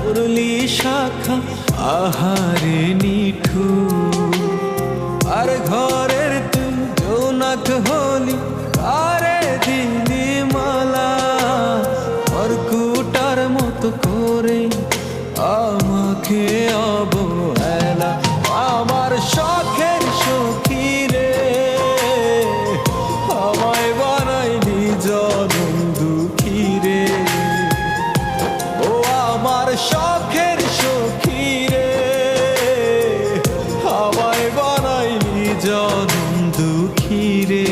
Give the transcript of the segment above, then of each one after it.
মুরলি শাখা আহারে নিঠুর। আর ঘরের তুই জোনাক হলি আরে দিলি মালা, অর্কুটার মতো করে আমাকে অবহেলা। আমার শখের সখী রে, আমায় বানাইলি জনম দুঃখী রে। ও আমার শখের সখী রে, আমায় বানাইলি জনম দুঃখী রে।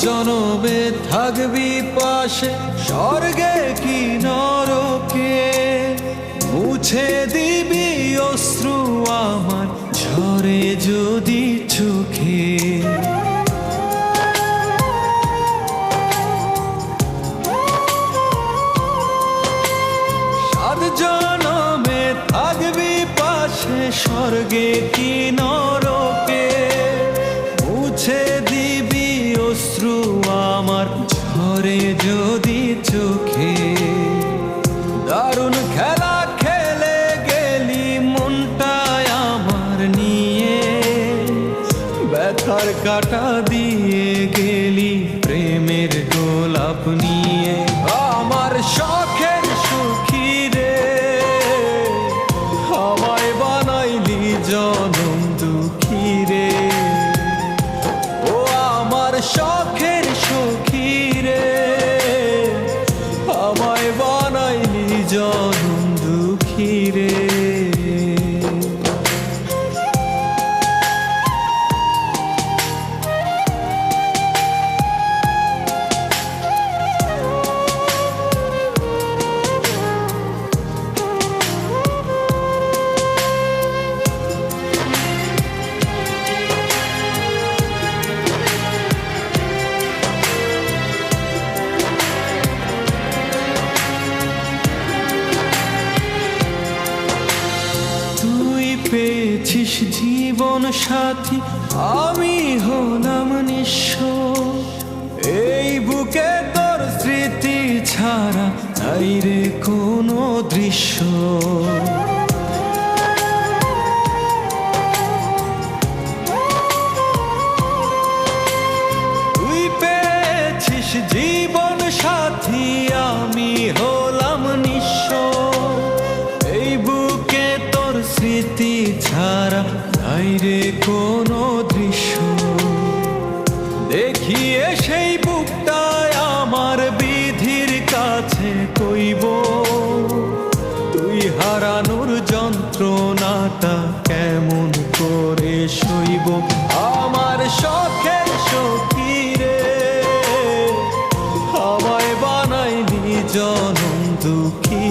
জনমে থাকবি পাশে, স্বর্গে কি নরকে, মুছে দিবি অশ্রু আমার ঝরে যদি চোখে। সাত জনমে থাকবি পাশে, স্বর্গে কি নরকে, মুছে দিবি অশ্রু আমার ঝরে যদি চোখে। দারুণ খেলা খেলে গেলি মনটায় আমার নিয়ে, ব্যথার কাটা দিয়ে গেলি প্রেমের গোলাপ নিয়ে। আমার শখের সখী রে, আমায় বানাইলি জনম দুঃখী রে। ও আমার শখের সখী রে, আমায় বানাইলি জনম দুঃখী রে। পেয়েছিস জীবন সাথী, আমি হলাম নিঃস্ব। এই বুকে তোর স্মৃতি ছাড়া নাই রে কোনো দৃশ্য। তুই পেয়েছিস জীবন সাথী, আমি হলাম নিঃস্ব। এই বুকে তোর স্মৃতি ছাড়া নাই রে কোনো দৃশ্য। দেখিয়ে সেই বুকটায় আমার বিধির কাছে কইব, তুই হারানোর যন্ত্রণাটা কেমন করে সইব। আমার শখের সখী রে, আমায় বানাইলি জনম দুঃখী